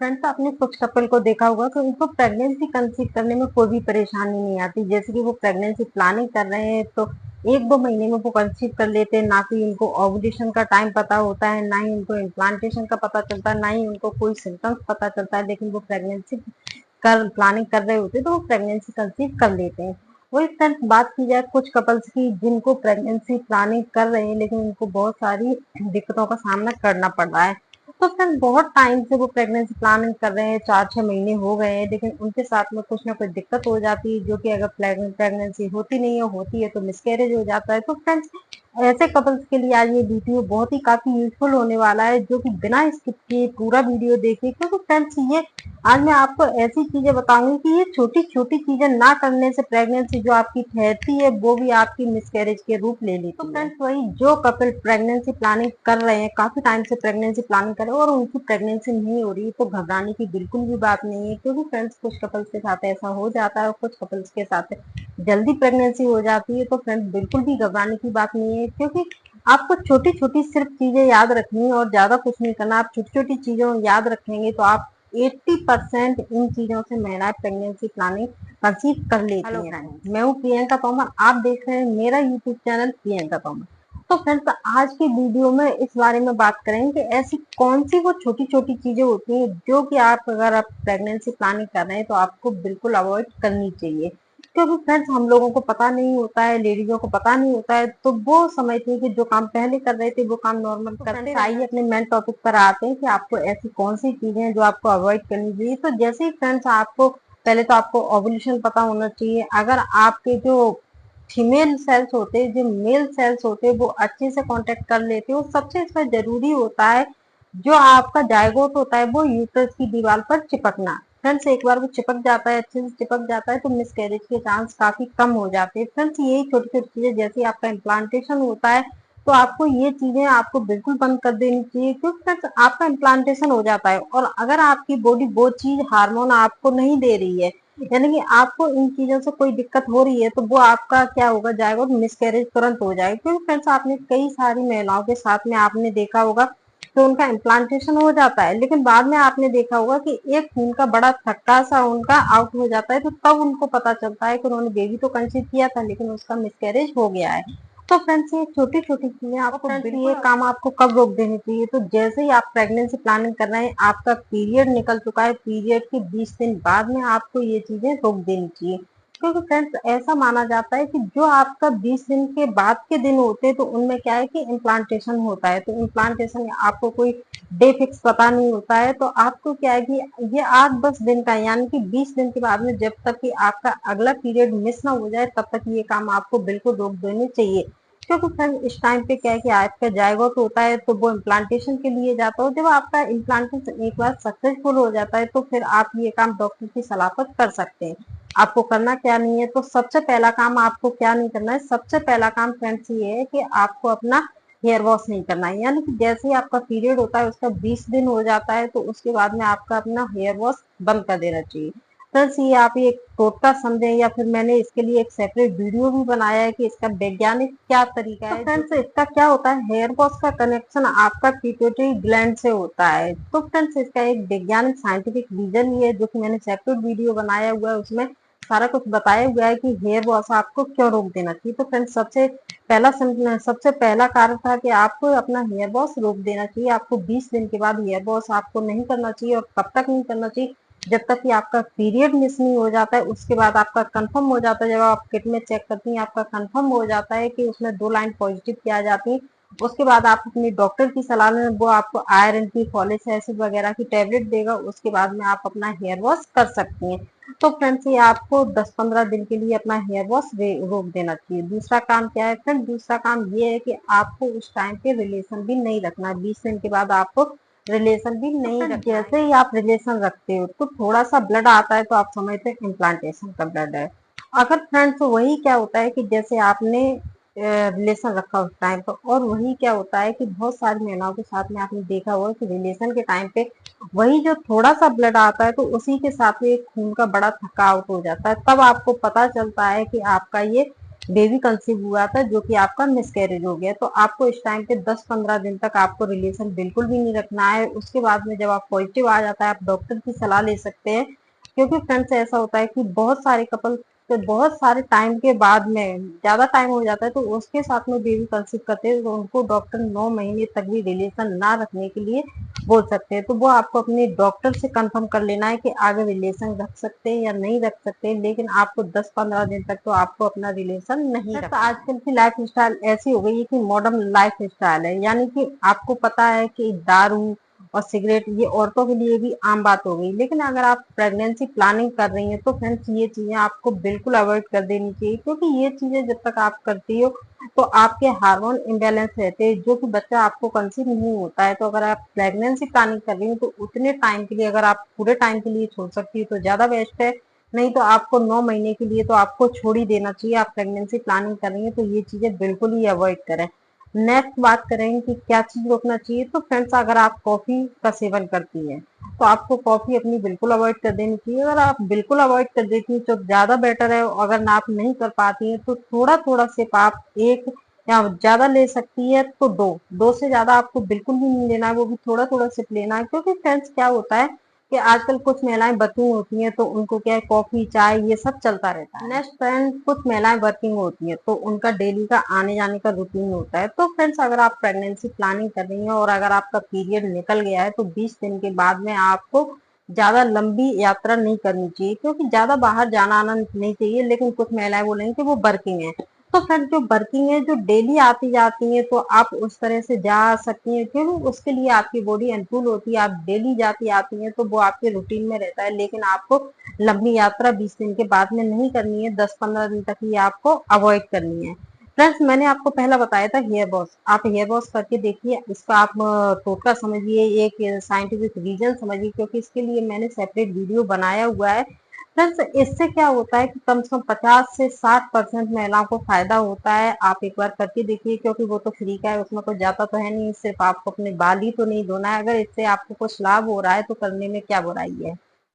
Friends, आपने कुछ couple को देखा होगा कि उनको प्रेगनेंसी कंसीव करने में कोई भी परेशानी नहीं आती। जैसे कि वो प्रेगनेंसी प्लानिंग कर रहे हैं तो 1-2 महीने में वो कंसीव कर लेते हैं। ना कि इनको ओव्यूलेशन का टाइम पता होता है, ना ही उनको इम्प्लांटेशन का पता चलता है, ना ही उनको कोई सिम्टम्स पता चलता है। लेकिन वो प्रेगनेंसी कर प्लानिंग कर रहे होते हैं तो वो प्रेगनेंसी कंसीव कर लेते हैं। वही फ्रेंड्स, बात की जाए कुछ कपल्स की जिनको प्रेगनेंसी प्लानिंग कर रहे हैं लेकिन उनको बहुत सारी दिक्कतों का सामना करना पड़ रहा है। तो फ्रेंड्स, बहुत टाइम से वो प्रेगनेंसी प्लानिंग कर रहे हैं, 4-6 महीने हो गए हैं, लेकिन उनके साथ में कुछ ना कुछ दिक्कत हो जाती है, जो कि अगर प्रेगनेंसी होती नहीं है, होती है तो मिसकैरेज हो जाता है। तो फ्रेंड्स, ऐसे कपल्स के लिए आज ये वीडियो बहुत ही काफी यूजफुल होने वाला है, जो कि बिना स्किप किए पूरा वीडियो देखिए। क्योंकि फ्रेंड्स, ये आज मैं आपको ऐसी चीजें बताऊंगी कि ये छोटी छोटी चीजें ना करने से प्रेगनेंसी जो आपकी ठहरती है वो भी आपकी मिसकैरेज के रूप ले लेती है। तो फ्रेंड्स, वही जो कपल प्रेगनेंसी प्लानिंग कर रहे हैं, काफी टाइम से प्रेगनेंसी प्लानिंग कर रहे हैं और उनकी प्रेगनेंसी नहीं हो रही, तो घबराने की बिल्कुल भी बात नहीं है। क्योंकि फ्रेंड्स, कुछ कपल्स के साथ ऐसा हो जाता है और कुछ कपल्स के साथ जल्दी प्रेगनेंसी हो जाती है। तो फ्रेंड्स, बिल्कुल भी घबराने की बात नहीं है, क्योंकि आपको छोटी छोटी सिर्फ चीजें याद रखनी है और ज्यादा कुछ नहीं करना। आप छोटी छोटी चीजों याद रखेंगे तो आप 80% इन चीजों से महिलाएं प्रेगनेंसी प्लानिंग कंसीव कर लेती हैं। हेलो फ्रेंड्स, मैं हूँ प्रियंका तोमर, आप देख रहे हैं मेरा यूट्यूब चैनल प्रियंका तोमर। तो फ्रेंड्स, आज की वीडियो में इस बारे में बात करेंगे कि ऐसी कौन सी वो छोटी छोटी चीजें होती हैं जो कि आप अगर आप प्रेगनेंसी प्लानिंग कर रहे हैं तो आपको बिल्कुल अवॉइड करनी चाहिए। क्योंकि फ्रेंड्स, हम लोगों को पता नहीं होता है, लेडीजों को पता नहीं होता है, तो वो समझते हैं कि जो काम पहले कर रहे थे वो काम नॉर्मल करते हैं। आइए अपने मेन टॉपिक पर आते हैं कि आपको ऐसी कौन सी चीजें हैं जो आपको अवॉइड करनी चाहिए। तो जैसे ही फ्रेंड्स, आपको पहले तो आपको ओव्यूलेशन पता होना चाहिए। अगर आपके जो फीमेल सेल्स होते हैं, जो मेल सेल्स होते हैं, वो अच्छे से कांटेक्ट कर लेते हो, सबसे इसमें जरूरी होता है जो आपका जायगोट होता है वो यूट्रस की दीवार पर चिपकना। फ्रेंड्स, एक बार वो चिपक जाता है, अच्छे से चिपक जाता है, तो मिसकैरेज के चांस काफी कम हो जाते हैं। फ्रेंड्स, यही छोटी छोटी चीजें, जैसे आपका इम्प्लांटेशन होता है तो आपको ये चीजें आपको बिल्कुल बंद कर देनी चाहिए। क्योंकि फ्रेंड्स, आपका इम्प्लांटेशन हो जाता है और अगर आपकी बॉडी वो चीज हार्मोन आपको नहीं दे रही है, यानी कि आपको इन चीजों से कोई दिक्कत हो रही है, तो वो आपका क्या होगा, जाएगा मिसकैरेज तुरंत हो जाएगा। क्योंकि फ्रेंड्स, आपने कई सारी महिलाओं के साथ में आपने देखा होगा तो उनका इम्प्लांटेशन हो जाता है, लेकिन बाद में आपने देखा होगा कि एक खून का बड़ा थक्का सा उनका आउट हो जाता है, तो तब उनको पता चलता है कि उन्होंने बेबी तो कंसीव किया था लेकिन उसका मिसकैरेज हो गया है। तो फ्रेंड्स, ये छोटी छोटी चीजें आपको ये काम आपको कब रोक देनी चाहिए, तो जैसे ही आप प्रेगनेंसी प्लानिंग कर रहे हैं, आपका पीरियड निकल चुका है, पीरियड के 20 दिन बाद में आपको ये चीजें रोक देनी चाहिए। क्योंकि फ्रेंड्स, ऐसा माना जाता है कि जो आपका 20 दिन के बाद के दिन होते हैं तो उनमें क्या है कि इम्प्लांटेशन होता है। तो इम्प्लांटेशन आपको कोई डे फिक्स पता नहीं होता है, तो आपको क्या है कि ये 8-10 दिन का, यानी कि 20 दिन के बाद में जब तक कि आपका अगला पीरियड मिस ना हो जाए तब तक ये काम आपको बिल्कुल रोक देने चाहिए। क्योंकि फ्रेंड, इस टाइम पे क्या है कि आपका जायगोट होता है तो वो इम्प्लांटेशन के लिए जाता हो। जब आपका इम्प्लांटेशन एक बार सक्सेसफुल हो जाता है तो फिर आप ये काम डॉक्टर की सलाह पर कर सकते हैं। आपको करना क्या नहीं है, तो सबसे पहला काम आपको क्या नहीं करना है, सबसे पहला काम फ्रेंड्स ये है कि आपको अपना हेयर वॉश नहीं करना है। यानी कि जैसे ही आपका पीरियड होता है उसका 20 दिन हो जाता है तो उसके बाद में आपका अपना हेयर वॉश बंद कर देना चाहिए। फ्रेंड्स, ये आप एक टोटका समझे या फिर मैंने इसके लिए एक सेपरेट वीडियो भी बनाया है कि इसका वैज्ञानिक क्या तरीका है। तो फ्रेंड्स, इसका क्या होता है, हेयर वॉश का कनेक्शन आपका पिट्यूटरी ग्लैंड से होता है। तो फ्रेंड्स, इसका एक वैज्ञानिक साइंटिफिक रीजन ये है, जो कि मैंने सेपरेट वीडियो बनाया हुआ है, उसमें सारा कुछ बताया हुआ है कि हेयर वॉश आपको क्यों रोक देना चाहिए। तो फ्रेंड्स, सबसे पहला कारण था कि आपको अपना हेयर वॉश रोक देना चाहिए। आपको 20 दिन के बाद हेयर वॉश आपको नहीं करना चाहिए। और कब तक नहीं करना चाहिए, जब तक कि आपका पीरियड मिस नहीं हो जाता है। उसके बाद आपका कंफर्म हो जाता है, जब आप किट में चेक करती हैं आपका कंफर्म हो जाता है कि उसमें 2 लाइन पॉजिटिव की आ जाती है, उसके बाद आप अपनी डॉक्टर की सलाह लें, वो आपको आयरन की, फॉलिक एसिड वगैरह की टेबलेट देगा, उसके बाद में आप अपना हेयर वॉश कर सकती हैं। तो फ्रेंड्स, ये आपको 10-15 दिन के लिए अपना हेयर वॉश रोक देना चाहिए। दूसरा काम क्या है फ्रेंड, दूसरा काम ये है कि आपको उस टाइम पे रिलेशन भी नहीं रखना। 20 दिन के बाद आपको रिलेशन भी नहीं रखना। जैसे ही आप रिलेशन रखते हो तो थोड़ा सा ब्लड आता है तो आप समझते हैं इम्प्लांटेशन का ब्लड है। अगर फ्रेंड्स, वही क्या होता है कि जैसे आपने रिलेशन रखा उस टाइम पर, और वही क्या होता है कि बहुत सारी महिलाओं के साथ में आपने देखा होगा कि रिलेशन के टाइम पे वही जो थोड़ा सा ब्लड आता है तो उसी के साथ में एक खून का बड़ा थकावट हो जाता है। तब आपको पता चलता है कि आपका ये बेबी कंसीव हुआ था जो कि आपका मिसकैरेज हो गया, तो आपको इस टाइम पे 10-15 दिन तक आपको रिलेशन बिल्कुल भी नहीं रखना है। उसके बाद में जब आप पॉजिटिव आ जाता है, आप डॉक्टर की सलाह ले सकते हैं, क्योंकि फ्रेंड्स ऐसा होता है कि बहुत सारे कपल तो बहुत सारे टाइम के बाद में ज्यादा टाइम हो जाता है तो उसके साथ में बेबी कंसीव करते हैं, तो उनको डॉक्टर 9 महीने तक भी रिलेशन ना रखने के लिए बोल सकते हैं। तो वो आपको अपने डॉक्टर से कंफर्म कर लेना है कि आगे रिलेशन रख सकते हैं या नहीं रख सकते हैं, लेकिन आपको 10-15 दिन तक तो आपको अपना रिलेशन नहीं रखना। आजकल की लाइफ स्टाइल ऐसी हो गई है कि मॉडर्न लाइफ स्टाइल है, यानी कि आपको पता है कि दारू और सिगरेट ये औरतों के लिए भी आम बात हो गई, लेकिन अगर आप प्रेगनेंसी प्लानिंग कर रही हैं तो फ्रेंड्स ये चीजें आपको बिल्कुल अवॉइड कर देनी चाहिए, क्योंकि ये चीजें जब तक आप करती हो तो आपके हार्मोन इम्बेलेंस रहते हैं, जो कि बच्चा आपको कंसीव नहीं होता है। तो अगर आप प्रेगनेंसी प्लानिंग कर रही हो तो उतने टाइम के लिए अगर आप पूरे टाइम के लिए छोड़ सकती हो तो ज्यादा बेस्ट है, नहीं तो आपको 9 महीने के लिए तो आपको छोड़ ही देना चाहिए। आप प्रेगनेंसी प्लानिंग कर रही है तो ये चीजें बिल्कुल ही अवॉइड करें। नेक्स्ट बात करें कि क्या चीज रोकना चाहिए, तो फ्रेंड्स अगर आप कॉफी का सेवन करती हैं तो आपको कॉफी अपनी बिल्कुल अवॉइड कर देनी चाहिए। अगर आप बिल्कुल अवॉइड कर देती हैं तो ज्यादा बेटर है, अगर आप नहीं कर पाती हैं तो थोड़ा थोड़ा सिर्फ आप एक या ज्यादा ले सकती है तो दो से ज्यादा आपको बिल्कुल भी नहीं लेना है, वो भी थोड़ा थोड़ा सिर्फ लेना है। क्योंकि फ्रेंड्स क्या होता है कि आजकल कुछ महिलाएं वर्किंग होती हैं तो उनको क्या है कॉफी चाय ये सब चलता रहता है। नेक्स्ट फ्रेंड, कुछ महिलाएं वर्किंग होती हैं तो उनका डेली का आने जाने का रूटीन होता है। तो फ्रेंड्स अगर आप प्रेगनेंसी प्लानिंग कर रही हैं और अगर आपका पीरियड निकल गया है तो 20 दिन के बाद में आपको ज्यादा लंबी यात्रा नहीं करनी चाहिए, क्योंकि ज्यादा बाहर जाना आना नहीं चाहिए। लेकिन कुछ महिलाएं बोलेंगी कि वो वर्किंग है, तो फ्रेंड जो वर्किंग है जो डेली आती जाती है तो आप उस तरह से जा सकती हैं, क्योंकि उसके लिए आपकी बॉडी अनुकूल होती है। आप डेली जाती आती हैं तो वो आपके रूटीन में रहता है, लेकिन आपको लंबी यात्रा 20 दिन के बाद में नहीं करनी है, 10-15 दिन तक ही आपको अवॉइड करनी है। फ्रेंड्स मैंने आपको पहला बताया था हेयर वॉश, आप हेयर वॉश करके देखिए, इसका आप टोटका समझिए, एक साइंटिफिक रीजन समझिए, क्योंकि इसके लिए मैंने सेपरेट वीडियो बनाया हुआ है। फ्रेंड्स इससे क्या होता है कि कम से कम 50 से 60% महिलाओं को फायदा होता है। आप एक बार करके देखिए, क्योंकि वो तो फ्री का है, उसमें कुछ जाता तो है नहीं, सिर्फ आपको अपने बाल ही तो नहीं धोना है। अगर इससे आपको कुछ लाभ हो रहा है तो करने में क्या बुराई है।